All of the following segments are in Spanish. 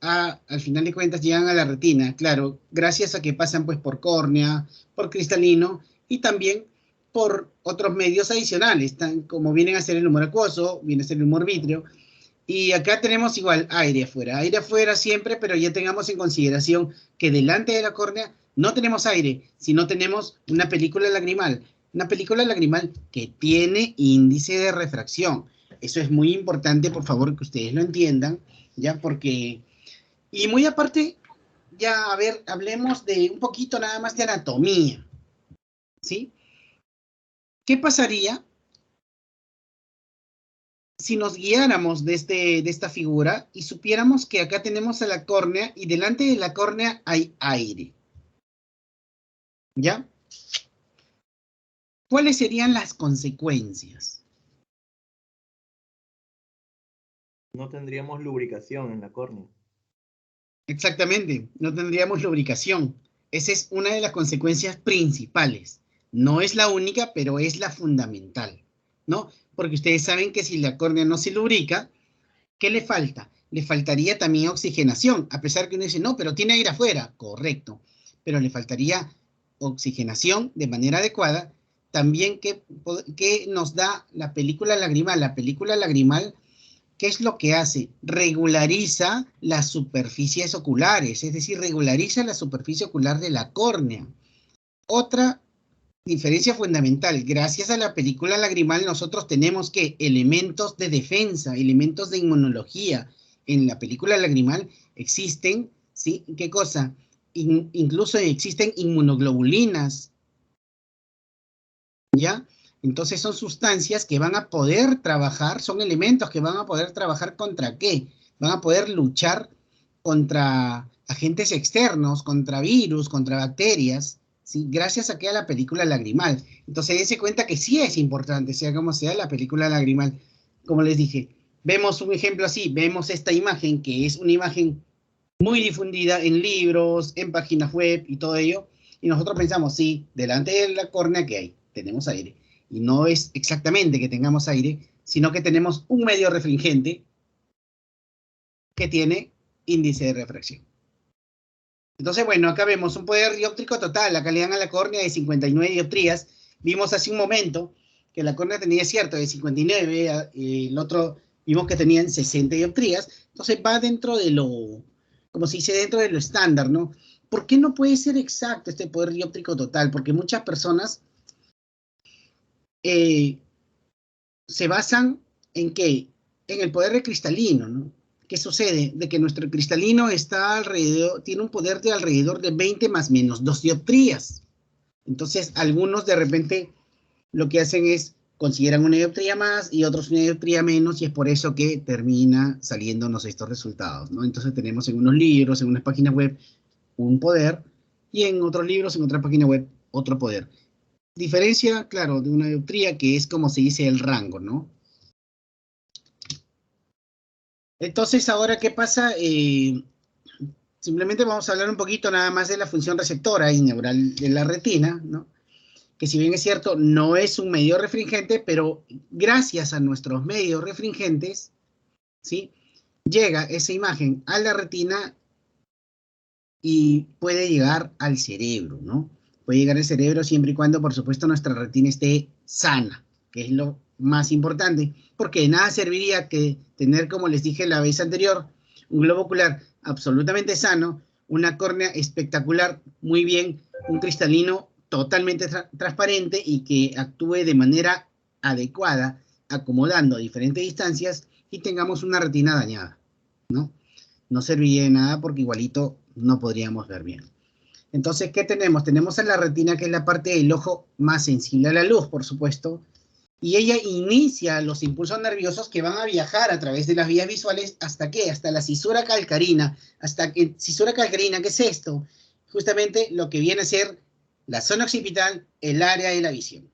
al final de cuentas llegan a la retina, claro, gracias a que pasan pues por córnea, por cristalino y también por otros medios adicionales, como vienen a ser el humor acuoso, viene a ser el humor vítreo, y acá tenemos igual aire afuera siempre, pero ya tengamos en consideración que delante de la córnea no tenemos aire, sino tenemos una película lagrimal que tiene índice de refracción. Eso es muy importante, por favor, que ustedes lo entiendan, ya porque y muy aparte, ya a ver, hablemos de un poquito nada más de anatomía, ¿sí? ¿Qué pasaría si nos guiáramos de esta figura y supiéramos que acá tenemos a la córnea y delante de la córnea hay aire? ¿Ya? ¿Cuáles serían las consecuencias? No tendríamos lubricación en la córnea. Exactamente, no tendríamos lubricación. Esa es una de las consecuencias principales. No es la única, pero es la fundamental, ¿no? Porque ustedes saben que si la córnea no se lubrica, ¿qué le falta? Le faltaría también oxigenación, a pesar que uno dice, no, pero tiene aire afuera, correcto, pero le faltaría oxigenación de manera adecuada. También que nos da la película lagrimal. La película lagrimal, ¿qué es lo que hace? Regulariza las superficies oculares, es decir, regulariza la superficie ocular de la córnea. Otra diferencia fundamental, gracias a la película lagrimal nosotros tenemos que elementos de defensa, elementos de inmunología. En la película lagrimal existen, ¿sí? ¿Qué cosa? Incluso existen inmunoglobulinas, ¿ya? Entonces son sustancias que van a poder trabajar, son elementos que van a poder trabajar contra ¿qué? Van a poder luchar contra agentes externos, contra virus, contra bacterias, ¿sí? Gracias a que a la película lagrimal. Entonces dense cuenta que sí es importante, sea como sea, la película lagrimal. Como les dije, vemos un ejemplo así, vemos esta imagen, que es una imagen muy difundida en libros, en páginas web y todo ello, y nosotros pensamos, sí, delante de la córnea que hay, tenemos aire. Y no es exactamente que tengamos aire, sino que tenemos un medio refringente que tiene índice de refracción. Entonces, bueno, acá vemos un poder dióptrico total, la calidad a la córnea de 59 dioptrías. Vimos hace un momento que la córnea tenía cierto de 59, el otro vimos que tenían 60 dioptrías. Entonces va dentro de lo, como se dice, dentro de lo estándar, ¿no? ¿Por qué no puede ser exacto este poder dióptrico total? Porque muchas personas eh, se basan en qué? En el poder cristalino, ¿no? ¿Qué sucede? De que nuestro cristalino está alrededor, tiene un poder de alrededor de 20 más menos 2 dioptrías. Entonces, algunos de repente lo que hacen es consideran una dioptría más y otros una dioptría menos, y es por eso que termina saliéndonos estos resultados, ¿no? Entonces tenemos en unos libros, en unas páginas web, un poder, y en otros libros, en otra página web, otro poder. Diferencia, claro, de una dioptría, que es como se dice el rango, ¿no? Entonces, ahora, ¿qué pasa? Simplemente vamos a hablar un poquito nada más de la función receptora y neural de la retina, ¿no? Que si bien es cierto, no es un medio refringente, pero gracias a nuestros medios refringentes, ¿sí? Llega esa imagen a la retina y puede llegar al cerebro, ¿no? Puede llegar al cerebro siempre y cuando, por supuesto, nuestra retina esté sana, que es lo más importante, porque de nada serviría que tener, como les dije la vez anterior, un globo ocular absolutamente sano, una córnea espectacular, muy bien, un cristalino totalmente transparente y que actúe de manera adecuada, acomodando a diferentes distancias y tengamos una retina dañada, ¿no? No serviría de nada porque igualito no podríamos ver bien. Entonces, ¿qué tenemos? Tenemos a la retina, que es la parte del ojo más sensible a la luz, por supuesto, y ella inicia los impulsos nerviosos que van a viajar a través de las vías visuales. ¿Hasta qué? Hasta la cisura calcarina. ¿Hasta qué? Cisura calcarina, ¿qué es esto? Justamente lo que viene a ser la zona occipital, el área de la visión.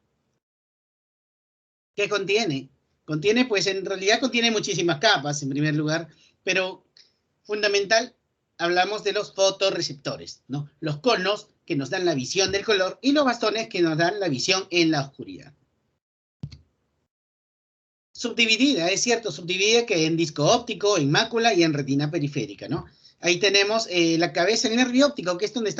¿Qué contiene? Contiene, pues en realidad contiene muchísimas capas, en primer lugar, pero fundamental, hablamos de los fotorreceptores, ¿no? Los conos que nos dan la visión del color y los bastones que nos dan la visión en la oscuridad. Subdividida, es cierto, subdividida que en disco óptico, en mácula y en retina periférica, ¿no? Ahí tenemos la cabeza, el nervio óptico, que es donde,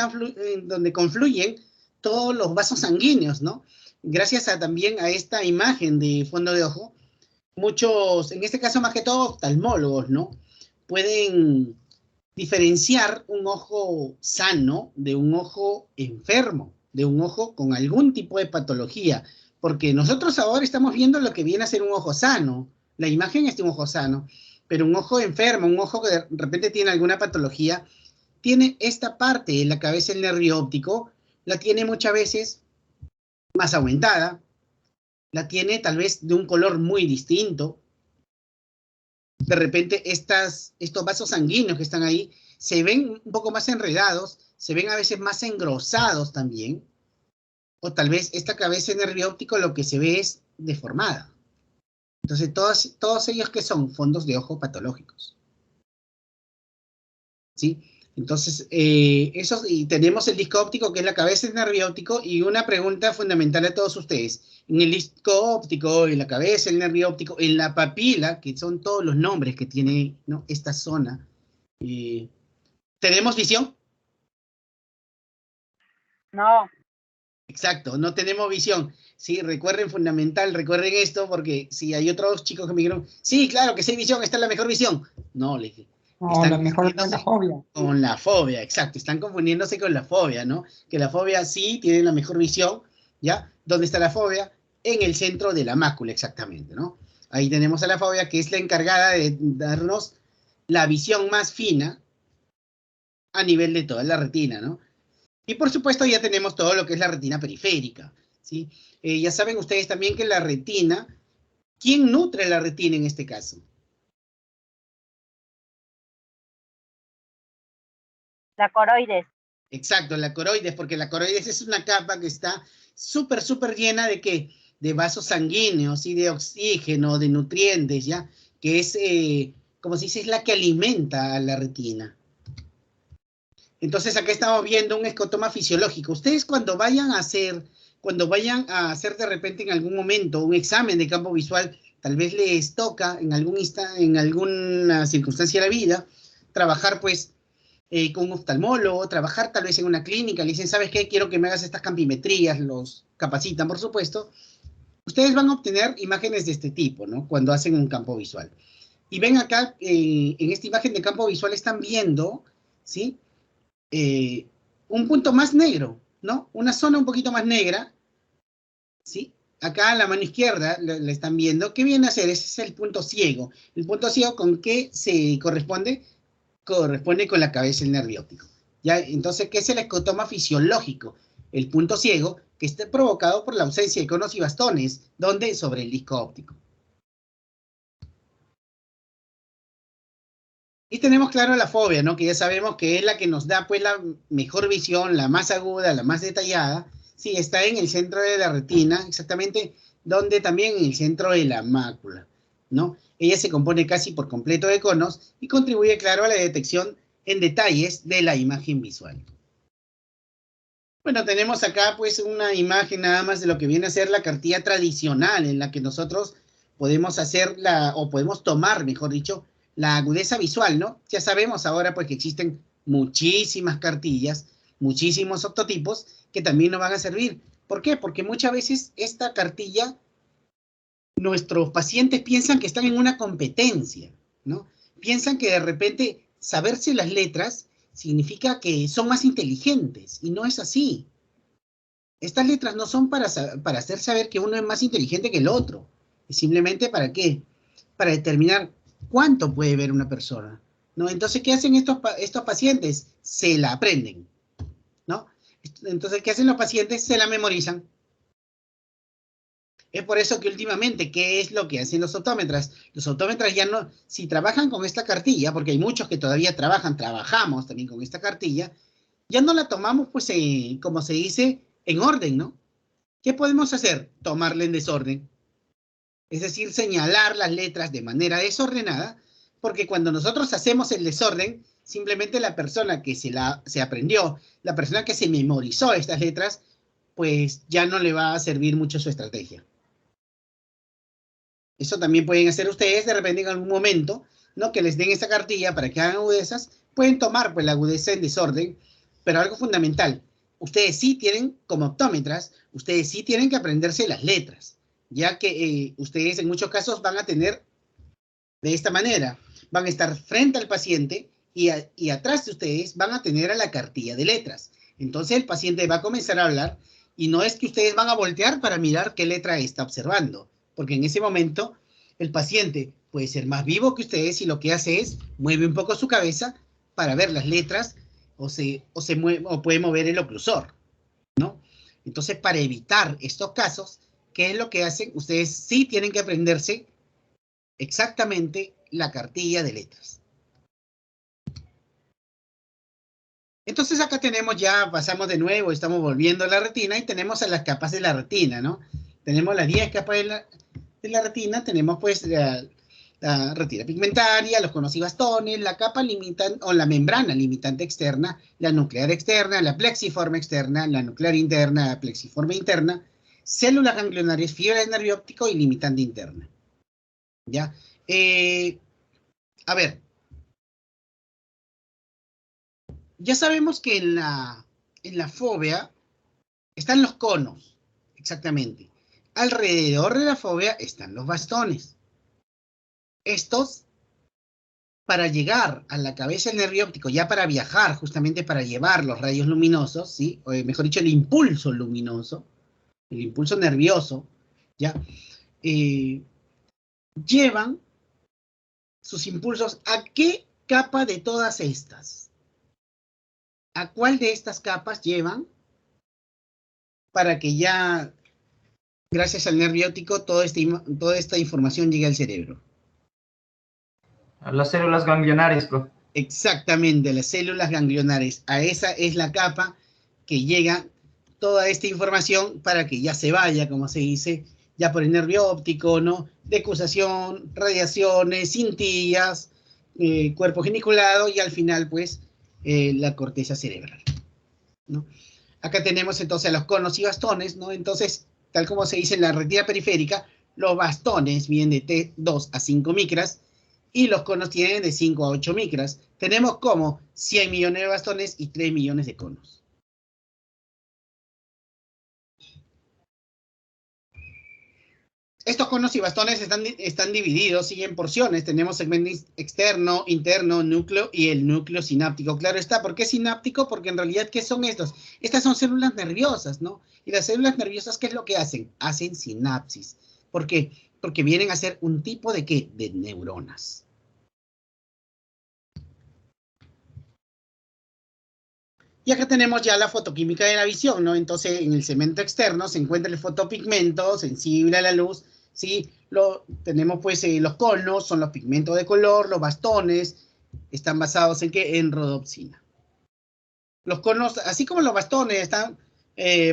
donde confluyen todos los vasos sanguíneos, ¿no? Gracias también a esta imagen de fondo de ojo, muchos, en este caso más que todo oftalmólogos, ¿no? Pueden diferenciar un ojo sano de un ojo enfermo, de un ojo con algún tipo de patología, porque nosotros ahora estamos viendo lo que viene a ser un ojo sano, la imagen es de un ojo sano, pero un ojo enfermo, un ojo que de repente tiene alguna patología, tiene esta parte de la cabeza, el nervio óptico, la tiene muchas veces más aumentada, la tiene tal vez de un color muy distinto. De repente estos vasos sanguíneos que están ahí se ven un poco más enredados, se ven a veces más engrosados también, o tal vez esta cabeza de nervio óptico lo que se ve es deformada. Entonces, todos ellos que son fondos de ojo patológicos. ¿Sí? Entonces, y tenemos el disco óptico, que es la cabeza del nervio óptico, y una pregunta fundamental a todos ustedes. En el disco óptico, en la cabeza del nervio óptico, en la papila, que son todos los nombres que tiene, ¿no?, esta zona, ¿tenemos visión? No. Exacto, no tenemos visión. Sí, recuerden fundamental, recuerden esto, porque si hay otros chicos que me dijeron, sí, claro que sí hay visión, esta es la mejor visión. No, le dije. No, la mejor es la fobia. Con la fobia, exacto. Están confundiéndose con la fobia, ¿no? Que la fobia sí tiene la mejor visión, ¿ya? ¿Dónde está la fobia? En el centro de la mácula, exactamente, ¿no? Ahí tenemos a la fobia, que es la encargada de darnos la visión más fina a nivel de toda la retina, ¿no? Y por supuesto ya tenemos todo lo que es la retina periférica, ¿sí? Ya saben ustedes también que la retina, ¿quién nutre la retina en este caso? La coroides. Exacto, la coroides, porque la coroides es una capa que está súper, súper llena de ¿qué? De vasos sanguíneos y de oxígeno, de nutrientes, ¿ya? Que es, como se dice, es la que alimenta a la retina. Entonces acá estamos viendo un escotoma fisiológico. Ustedes cuando vayan a hacer de repente en algún momento un examen de campo visual, tal vez les toca en alguna circunstancia de la vida, trabajar pues con un oftalmólogo, trabajar tal vez en una clínica, le dicen, ¿sabes qué? Quiero que me hagas estas campimetrías, los capacitan, por supuesto. Ustedes van a obtener imágenes de este tipo, ¿no? Cuando hacen un campo visual. Y ven acá, en esta imagen de campo visual están viendo, ¿sí? Un punto más negro, ¿no? Una zona un poquito más negra, ¿sí? Acá a la mano izquierda le están viendo. ¿Qué viene a hacer? Ese es el punto ciego. ¿El punto ciego con qué se corresponde? Corresponde con la cabeza del nervio óptico. ¿Ya? Entonces, ¿qué es el escotoma fisiológico? El punto ciego que está provocado por la ausencia de conos y bastones. ¿Dónde? Sobre el disco óptico. Y tenemos claro la fobia, ¿no? Que ya sabemos que es la que nos da pues la mejor visión, la más aguda, la más detallada. Sí, está en el centro de la retina, exactamente donde también en el centro de la mácula, ¿no? Ella se compone casi por completo de conos y contribuye, claro, a la detección en detalles de la imagen visual. Bueno, tenemos acá pues una imagen nada más de lo que viene a ser la cartilla tradicional en la que nosotros podemos hacer o podemos tomar, mejor dicho, la agudeza visual, ¿no? Ya sabemos ahora pues que existen muchísimas cartillas, muchísimos octotipos que también nos van a servir. ¿Por qué? Porque muchas veces esta cartilla, nuestros pacientes piensan que están en una competencia, ¿no? Piensan que de repente saberse las letras significa que son más inteligentes, y no es así. Estas letras no son para hacer saber que uno es más inteligente que el otro. Es simplemente ¿para qué? Para determinar cuánto puede ver una persona, ¿no? Entonces, ¿qué hacen estos pacientes? Se la aprenden, ¿no? Entonces, ¿qué hacen los pacientes? Se la memorizan. Es por eso que últimamente, ¿qué es lo que hacen los optómetras? Los optómetras ya no, si trabajan con esta cartilla, porque hay muchos que todavía trabajamos también con esta cartilla, ya no la tomamos, pues, como se dice, en orden, ¿no? ¿Qué podemos hacer? Tomarla en desorden. Es decir, señalar las letras de manera desordenada, porque cuando nosotros hacemos el desorden, simplemente la persona que se aprendió, la persona que se memorizó estas letras, pues ya no le va a servir mucho su estrategia. Eso también pueden hacer ustedes de repente en algún momento, ¿no? Que les den esa cartilla para que hagan agudezas. Pueden tomar pues la agudeza en desorden, pero algo fundamental. Ustedes sí tienen, como optómetras, ustedes sí tienen que aprenderse las letras, ya que ustedes en muchos casos van a tener de esta manera. Van a estar frente al paciente y atrás de ustedes van a tener a la cartilla de letras. Entonces el paciente va a comenzar a hablar y no es que ustedes van a voltear para mirar qué letra está observando, porque en ese momento el paciente puede ser más vivo que ustedes y lo que hace es mueve un poco su cabeza para ver las letras o puede mover el oclusor, ¿no? Entonces, para evitar estos casos, ¿qué es lo que hacen? Ustedes sí tienen que aprenderse exactamente la cartilla de letras. Entonces acá tenemos ya, pasamos de nuevo, estamos volviendo a la retina y tenemos a las capas de la retina, ¿no? Tenemos las 10 capas de la retina, tenemos pues la retina pigmentaria, los conos y bastones, la capa limitante o la membrana limitante externa, la nuclear externa, la plexiforme externa, la nuclear interna, la plexiforme interna, células ganglionarias, fibra de nervio óptico y limitante interna. ¿Ya? A ver. Ya sabemos que en la fóvea están los conos, exactamente. Alrededor de la fóvea están los bastones. Estos, para llegar a la cabeza del nervio óptico, ya para viajar, justamente para llevar los rayos luminosos, ¿sí? O mejor dicho, el impulso luminoso, el impulso nervioso, ¿ya? Llevan sus impulsos ¿a qué capa de todas estas? ¿A cuál de estas capas llevan para que ya, gracias al nervio óptico, toda esta información llegue al cerebro? A las células ganglionares, profe. Exactamente, las células ganglionares. A esa es la capa que llega toda esta información para que ya se vaya, como se dice, ya por el nervio óptico, ¿no? Decusación, radiaciones, cintillas, cuerpo geniculado y al final, pues, la corteza cerebral, ¿no? Acá tenemos entonces los conos y bastones, ¿no? Entonces, tal como se dice en la retina periférica, los bastones vienen de 2 a 5 micras y los conos tienen de 5 a 8 micras. Tenemos como 100 millones de bastones y 3 millones de conos. Estos conos y bastones están divididos, sí, en porciones. Tenemos segmento externo, interno, núcleo y el núcleo sináptico. Claro está, ¿por qué sináptico? Porque en realidad, ¿qué son estos? Estas son células nerviosas, ¿no? Y las células nerviosas, ¿qué es lo que hacen? Hacen sinapsis. ¿Por qué? Porque vienen a ser un tipo de ¿qué? De neuronas. Y acá tenemos ya la fotoquímica de la visión, ¿no? Entonces, en el segmento externo se encuentra el fotopigmento sensible a la luz, ¿sí? Tenemos pues los conos, son los pigmentos de color, los bastones, están basados en ¿qué? En rodopsina. Los conos, así como los bastones están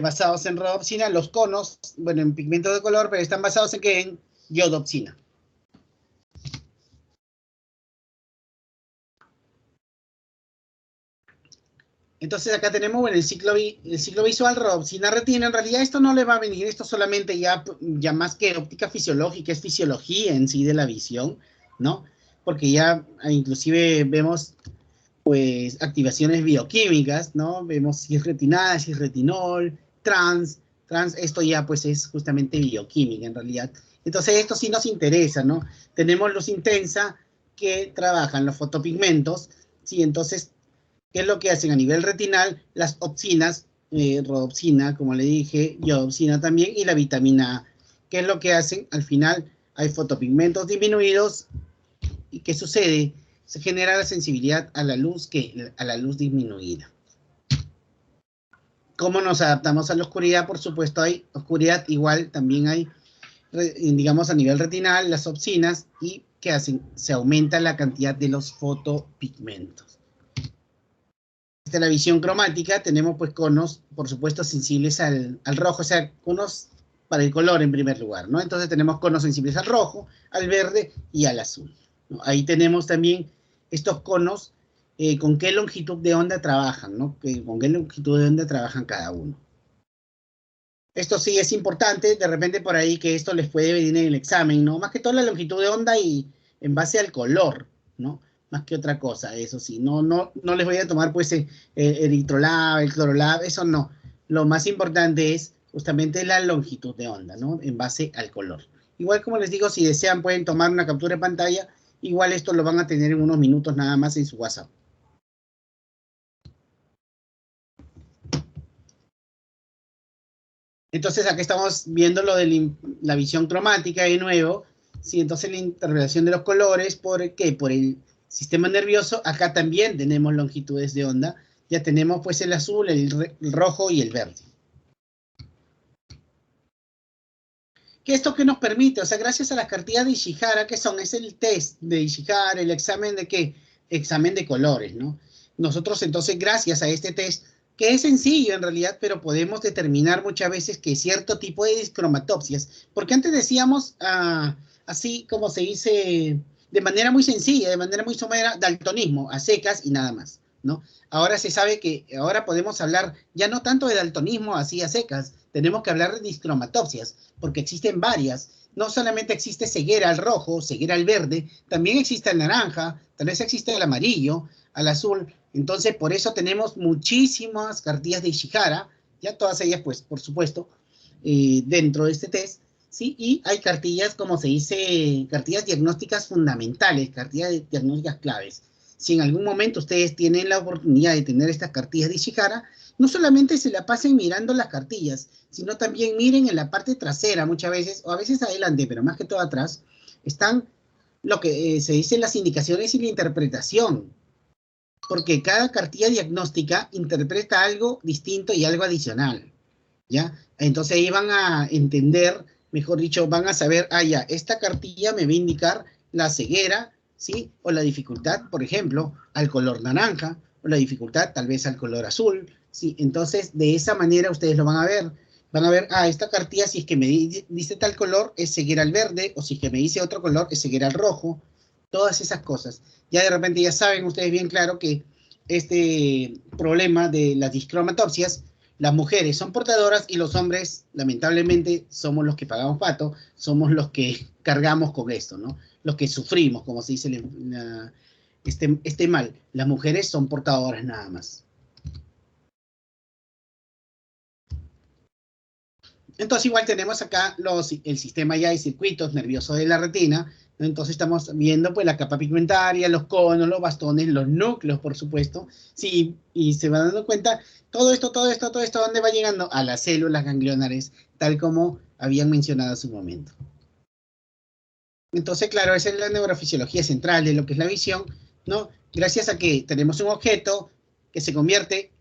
basados en rodopsina, los conos, bueno, en pigmentos de color, pero están basados en ¿qué? En iodopsina. Entonces acá tenemos, bueno, el ciclo visual, rodopsina, retina. En realidad esto no le va a venir, esto solamente ya más que óptica fisiológica, es fisiología en sí de la visión, ¿no? Porque ya inclusive vemos, pues, activaciones bioquímicas, ¿no? Vemos cisretinal, cisretinol, trans, esto ya pues es justamente bioquímica en realidad. Entonces esto sí nos interesa, ¿no? Tenemos luz intensa que trabajan los fotopigmentos, ¿sí? Entonces, ¿qué es lo que hacen a nivel retinal? Las opsinas, rodopsina, como le dije, iodopsina también, y la vitamina A. ¿Qué es lo que hacen? Al final hay fotopigmentos disminuidos. ¿Y qué sucede? Se genera la sensibilidad a la luz, a la luz disminuida. ¿Cómo nos adaptamos a la oscuridad? Por supuesto, hay oscuridad, igual también hay, digamos, a nivel retinal, las opsinas, y ¿qué hacen? Se aumenta la cantidad de los fotopigmentos. Esta es la visión cromática, tenemos pues conos, por supuesto, sensibles al rojo, o sea, conos para el color en primer lugar, ¿no? Entonces tenemos conos sensibles al rojo, al verde y al azul, ¿no? Ahí tenemos también estos conos con qué longitud de onda trabajan, ¿no? Con qué longitud de onda trabajan cada uno. Esto sí es importante, de repente por ahí que esto les puede venir en el examen, ¿no? Más que todo la longitud de onda y en base al color, ¿no? Más que otra cosa, eso sí. No les voy a tomar pues el eritrolab, el clorolab, eso no. Lo más importante es justamente la longitud de onda, ¿no? En base al color. Igual como les digo, si desean pueden tomar una captura de pantalla, igual esto lo van a tener en unos minutos nada más en su WhatsApp. Entonces, aquí estamos viendo lo de la visión cromática de nuevo. Sí, entonces la interpretación de los colores, ¿por qué? Por el sistema nervioso. Acá también tenemos longitudes de onda. Ya tenemos pues el azul, el rojo y el verde. ¿Qué es esto que nos permite? O sea, gracias a las cartillas de Ishihara, ¿qué son? Es el test de Ishihara, el examen de ¿qué? Examen de colores, ¿no? Nosotros entonces, gracias a este test, que es sencillo en realidad, pero podemos determinar muchas veces que cierto tipo de discromatopsias, porque antes decíamos, así como se dice, de manera muy sencilla, de manera muy somera, daltonismo, a secas y nada más, ¿no? Ahora se sabe que, ahora podemos hablar ya no tanto de daltonismo así a secas, tenemos que hablar de discromatopsias, porque existen varias. No solamente existe ceguera al rojo, ceguera al verde, también existe el naranja, también existe el amarillo, al azul. Entonces, por eso tenemos muchísimas cartillas de Ishihara, ya todas ellas, pues, por supuesto, dentro de este test, ¿sí? Y hay cartillas, como se dice, cartillas diagnósticas fundamentales, cartillas diagnósticas claves. Si en algún momento ustedes tienen la oportunidad de tener estas cartillas de Ishihara, no solamente se la pasen mirando las cartillas, sino también miren en la parte trasera muchas veces, o a veces adelante, pero más que todo atrás, están lo que se dice las indicaciones y la interpretación, porque cada cartilla diagnóstica interpreta algo distinto y algo adicional, ¿ya? Entonces ahí van a entender, mejor dicho, van a saber, ya, esta cartilla me va a indicar la ceguera, ¿sí? O la dificultad, por ejemplo, al color naranja, o la dificultad tal vez al color azul, ¿sí? Entonces, de esa manera ustedes lo van a ver. Van a ver, esta cartilla, si es que me dice tal color, es ceguera al verde, o si es que me dice otro color, es ceguera al rojo. Todas esas cosas. Ya de repente ya saben ustedes bien claro que este problema de las discromatopsias, las mujeres son portadoras y los hombres, lamentablemente, somos los que pagamos pato, somos los que cargamos con esto, ¿no? Los que sufrimos, como se dice este mal. Las mujeres son portadoras nada más. Entonces igual tenemos acá el sistema ya de circuitos nerviosos de la retina, ¿no? Entonces estamos viendo pues la capa pigmentaria, los conos, los bastones, los núcleos, por supuesto, sí, y se van dando cuenta, todo esto, ¿dónde va llegando? A las células ganglionares, tal como habían mencionado hace un momento. Entonces, claro, esa es la neurofisiología central de lo que es la visión, ¿no? Gracias a que tenemos un objeto que se convierte,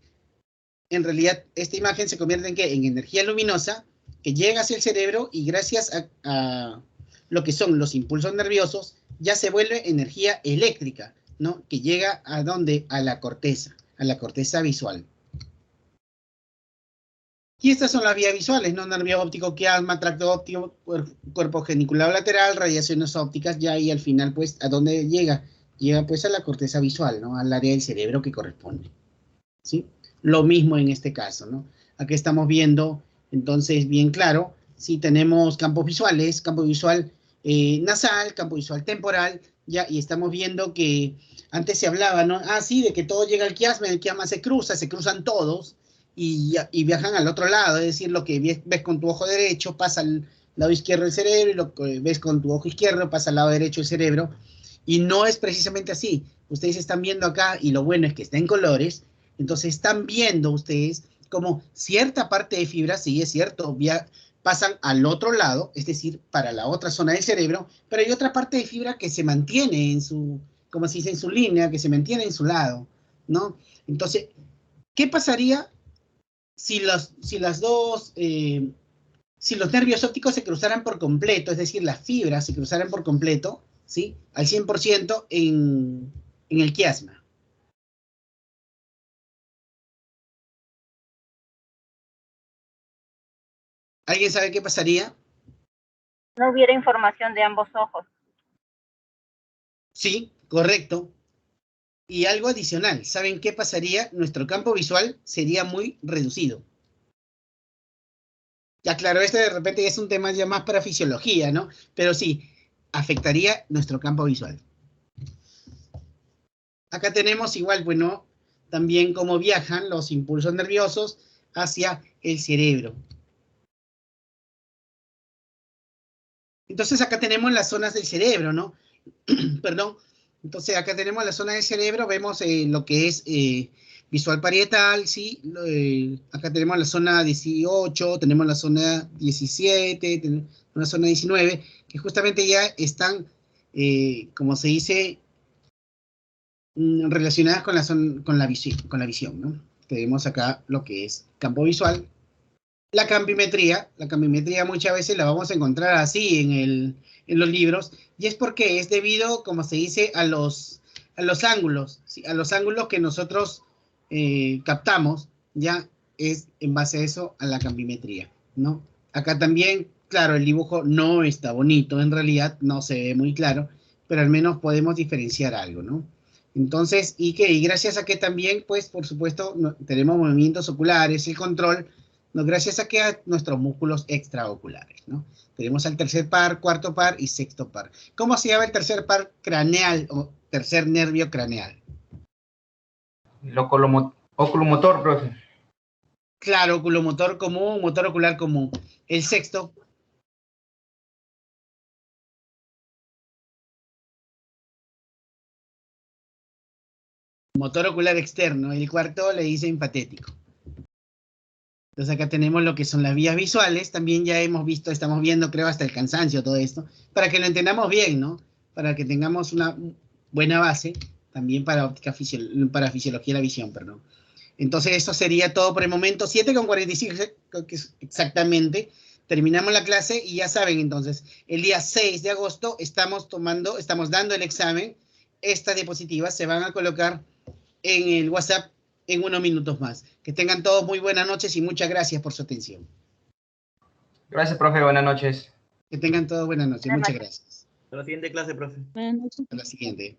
en realidad, esta imagen se convierte en ¿qué? En energía luminosa, que llega hacia el cerebro y gracias a lo que son los impulsos nerviosos, ya se vuelve energía eléctrica, ¿no? Que llega a ¿dónde? A la corteza visual. Y estas son las vías visuales, ¿no? Nervio óptico, quiasma, tracto óptico, cuerpo geniculado lateral, radiaciones ópticas, ya ahí al final, pues, ¿a dónde llega? Llega, pues, a la corteza visual, ¿no? Al área del cerebro que corresponde, ¿sí? Lo mismo en este caso, ¿no? Aquí estamos viendo, entonces, bien claro, si tenemos campos visuales, campo visual nasal, campo visual temporal, ya, y estamos viendo que antes se hablaba, ¿no? Sí, de que todo llega al quiasma, el quiasma se cruzan todos y viajan al otro lado, es decir, lo que ves con tu ojo derecho pasa al lado izquierdo del cerebro y lo que ves con tu ojo izquierdo pasa al lado derecho del cerebro, y no es precisamente así. Ustedes están viendo acá, y lo bueno es que está en colores, entonces están viendo ustedes como cierta parte de fibra, sí es cierto, pasan al otro lado, es decir, para la otra zona del cerebro, pero hay otra parte de fibra que se mantiene en su, como se dice, en su línea, que se mantiene en su lado, ¿no? Entonces, ¿qué pasaría si los nervios ópticos se cruzaran por completo, es decir, las fibras se cruzaran por completo, ¿sí? Al 100% en el quiasma? ¿Alguien sabe qué pasaría? No hubiera información de ambos ojos. Sí, correcto. Y algo adicional, ¿saben qué pasaría? Nuestro campo visual sería muy reducido. Ya, claro, este de repente es un tema ya más para fisiología, ¿no? Pero sí, afectaría nuestro campo visual. Acá tenemos igual, bueno, también cómo viajan los impulsos nerviosos hacia el cerebro. Entonces acá tenemos las zonas del cerebro, ¿no? Perdón. Entonces acá tenemos la zona del cerebro, vemos lo que es visual parietal, ¿sí? Acá tenemos la zona 18, tenemos la zona 17, tenemos una zona 19, que justamente ya están, como se dice, relacionadas con la visión, ¿no? Tenemos acá lo que es campo visual. La campimetría muchas veces la vamos a encontrar así en los libros, y es porque es debido, como se dice, a los ángulos, ¿sí? A los ángulos que nosotros captamos, ya es en base a eso, a la campimetría, ¿no? Acá también, claro, el dibujo no está bonito, en realidad no se ve muy claro, pero al menos podemos diferenciar algo, ¿no? Entonces, y gracias a que también, pues, por supuesto, tenemos movimientos oculares, el control, ¿no? Gracias a que a nuestros músculos extraoculares, ¿no? Tenemos al tercer par, cuarto par y sexto par. ¿Cómo se llama el tercer par craneal o tercer nervio craneal? El oculomotor, profe. Claro, oculomotor común, motor ocular común. El sexto. Motor ocular externo. El cuarto le dicen patético. Entonces acá tenemos lo que son las vías visuales. También ya hemos visto, estamos viendo, creo, hasta el cansancio todo esto. Para que lo entendamos bien, ¿no? Para que tengamos una buena base también para para fisiología de la visión, perdón. Entonces eso sería todo por el momento. 7:45 exactamente. Terminamos la clase y ya saben, entonces, el día 6 de agosto estamos dando el examen. Estas diapositivas se van a colocar en el WhatsApp en unos minutos más. Que tengan todos muy buenas noches y muchas gracias por su atención. Gracias, profe. Buenas noches. Que tengan todos buenas noches. Muchas gracias. Hasta la siguiente clase, profe. Hasta la siguiente.